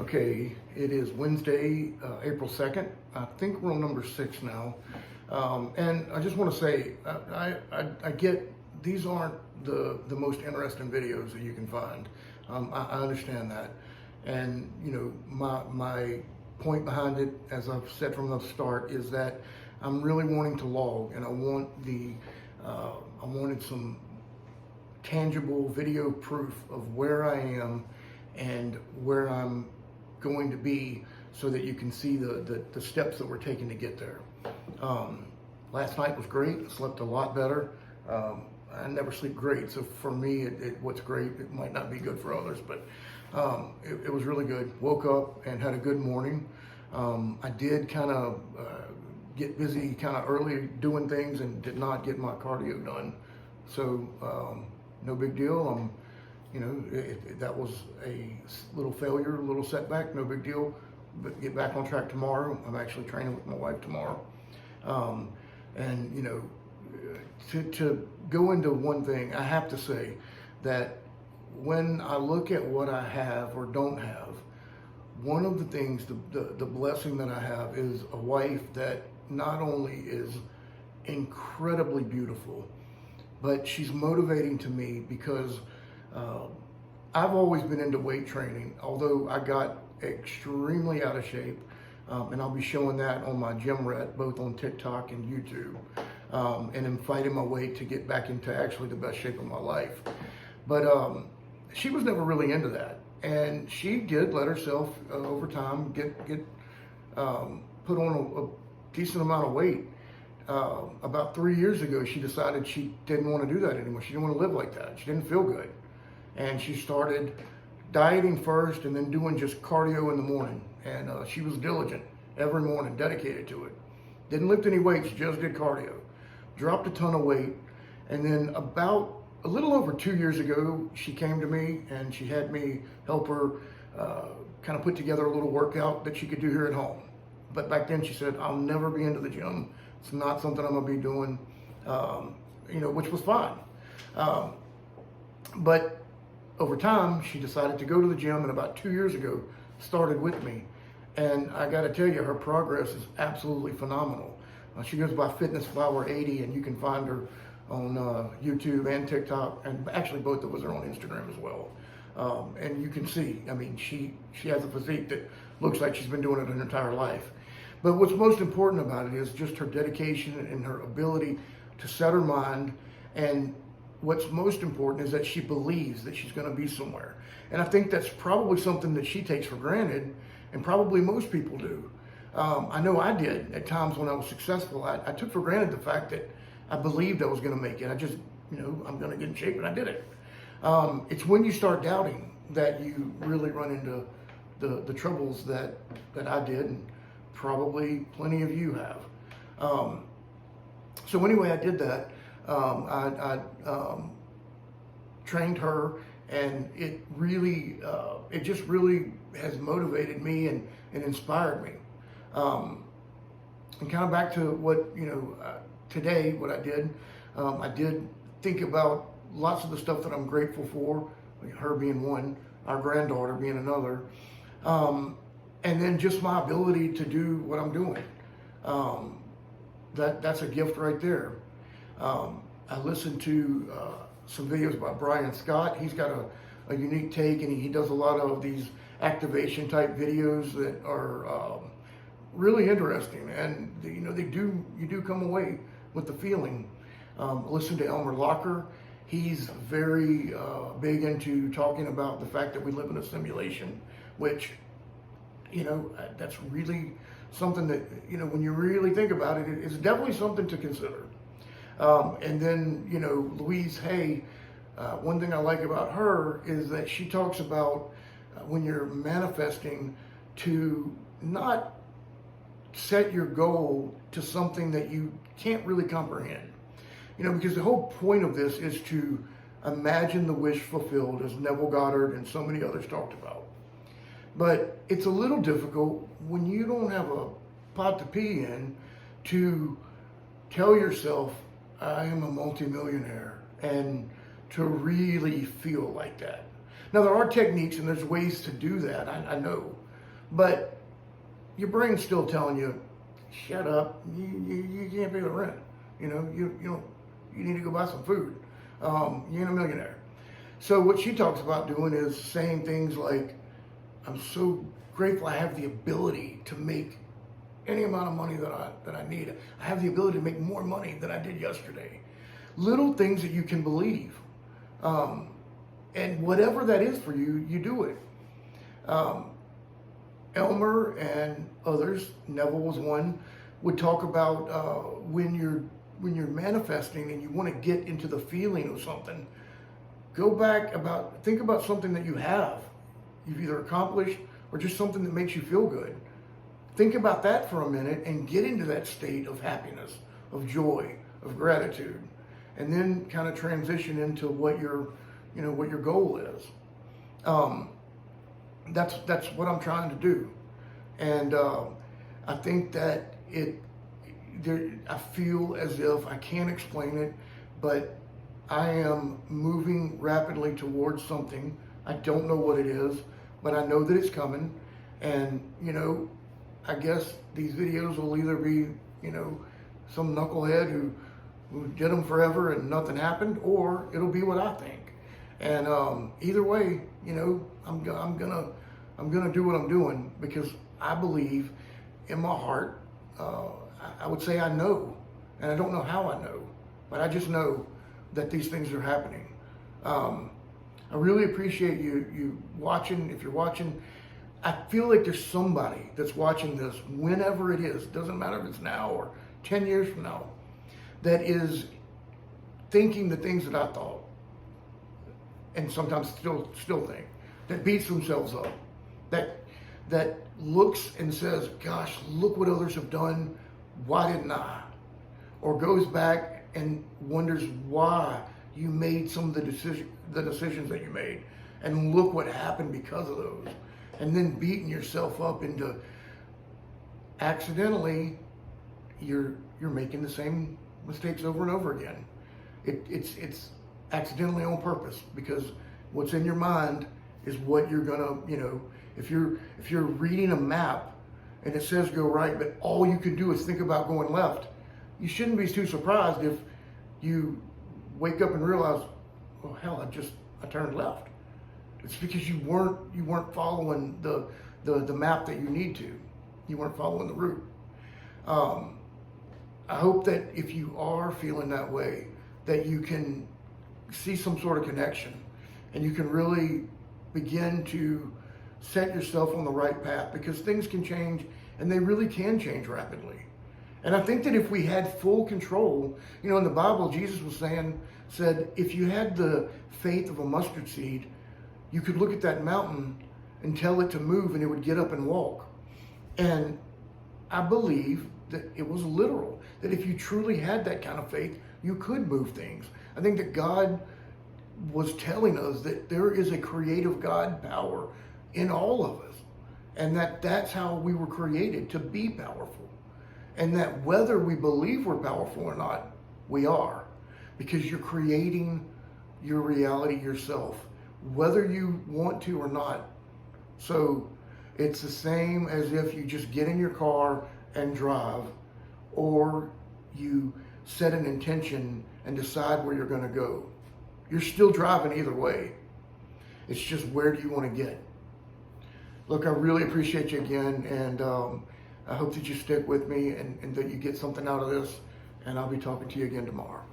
Okay, it is Wednesday, April 2nd. I think we're on number 6 now. And I just want to say, I get these aren't the most interesting videos that you can find. I understand that. And, you know, my point behind it, as I've said from the start, is that I'm really wanting to log, and I wanted some tangible video proof of where I am and where I'm going to be, so that you can see the steps that we're taking to get there. Last night was great. I slept a lot better. I never sleep great, so for me, what's great, it might not be good for others, but it was really good. Woke up and had a good morning. I did kind of get busy kind of early doing things and did not get my cardio done. So no big deal. You know, that was a little failure, a little setback, no big deal. But get back on track tomorrow. I'm actually training with my wife tomorrow. And you know, to go into one thing, I have to say that when I look at what I have or don't have, one of the things, the blessing that I have is a wife that not only is incredibly beautiful, but she's motivating to me because I've always been into weight training, although I got extremely out of shape, and I'll be showing that on my gym rat, both on TikTok and YouTube, and I'm fighting my way to get back into actually the best shape of my life. But she was never really into that, and she did let herself over time get put on a decent amount of weight. About 3 years ago, she decided she didn't want to do that anymore. She didn't want to live like that. She didn't feel good. And she started dieting first and then doing just cardio in the morning. And she was diligent every morning, dedicated to it. Didn't lift any weights, just did cardio. Dropped a ton of weight. And then about a little over 2 years ago, she came to me and she had me help her kind of put together a little workout that she could do here at home. But back then she said, I'll never be into the gym. It's not something I'm gonna be doing, you know, which was fine. But over time, she decided to go to the gym, and about 2 years ago, started with me. And I gotta tell you, her progress is absolutely phenomenal. She goes by Fitness Flower 80, and you can find her on YouTube and TikTok, and actually both of us are on Instagram as well. And you can see, I mean, she has a physique that looks like she's been doing it her entire life. But what's most important about it is just her dedication and her ability to set her mind. And what's most important is that she believes that she's going to be somewhere. And I think that's probably something that she takes for granted, and probably most people do. I know I did at times when I was successful. I took for granted the fact that I believed I was going to make it. I just, you know, I'm going to get in shape, and I did it. It's when you start doubting that you really run into the troubles that I did, and probably plenty of you have. So anyway, I did that. I trained her, and it just really has motivated me and inspired me. And kind of back to what, you know, today, what I did think about lots of the stuff that I'm grateful for, like her being one, our granddaughter being another. And then just my ability to do what I'm doing. That's a gift right there. I listened to some videos by Brian Scott. He's got a unique take, and he does a lot of these activation type videos that are really interesting. And you know, you do come away with the feeling. Listen to Elmer Locker. He's very big into talking about the fact that we live in a simulation, which, you know, that's really something that, you know, when you really think about it, it's definitely something to consider. And then, you know, Louise Hay, one thing I like about her is that she talks about when you're manifesting, to not set your goal to something that you can't really comprehend. You know, because the whole point of this is to imagine the wish fulfilled, as Neville Goddard and so many others talked about. But it's a little difficult when you don't have a pot to pee in to tell yourself, I am a multimillionaire, and to really feel like that. Now, there are techniques and there's ways to do that, I know. but your brain's still telling you, shut up, you can't pay the rent. You need to go buy some food. You ain't a millionaire. So what she talks about doing is saying things like, I'm so grateful I have the ability to make any amount of money that I need. I have the ability to make more money than I did yesterday. Little things that you can believe. And whatever that is for you, you do it. Elmer and others, Neville was one, would talk about when you're manifesting and you want to get into the feeling of something, think about something that you've either accomplished or just something that makes you feel good. Think about that for a minute and get into that state of happiness, of joy, of gratitude, and then kind of transition into what your goal is. That's what I'm trying to do, and I think that I feel as if I can't explain it, but I am moving rapidly towards something. I don't know what it is, but I know that it's coming, and I guess these videos will either be, some knucklehead who did them forever and nothing happened, or it'll be what I think. And either way, I'm gonna do what I'm doing because I believe in my heart. I would say I know, and I don't know how I know, but I just know that these things are happening. I really appreciate you watching. If you're watching, I feel like there's somebody that's watching this whenever it is, doesn't matter if it's now or 10 years from now, that is thinking the things that I thought and sometimes still think, that beats themselves up, that looks and says, gosh, look what others have done, why didn't I? Or goes back and wonders why you made some of the decisions that you made, and look what happened because of those. And then beating yourself up into accidentally, you're making the same mistakes over and over again. It's accidentally on purpose, because what's in your mind is what you're gonna, if you're reading a map and it says go right, but all you can do is think about going left, you shouldn't be too surprised if you wake up and realize, oh hell, I turned left. It's because you weren't following the map that you need to. You weren't following the route. I hope that if you are feeling that way, that you can see some sort of connection, and you can really begin to set yourself on the right path, because things can change, and they really can change rapidly. And I think that if we had full control, in the Bible, Jesus said, if you had the faith of a mustard seed, you could look at that mountain and tell it to move and it would get up and walk. And I believe that it was literal, that if you truly had that kind of faith, you could move things. I think that God was telling us that there is a creative God power in all of us, and that's how we were created, to be powerful. And that whether we believe we're powerful or not, we are, because you're creating your reality yourself, whether you want to or not. So it's the same as if you just get in your car and drive, or you set an intention and decide where you're going to go. You're still driving either way. It's just, where do you want to get? Look, I really appreciate you again, and I hope that you stick with me and that you get something out of this, and I'll be talking to you again tomorrow.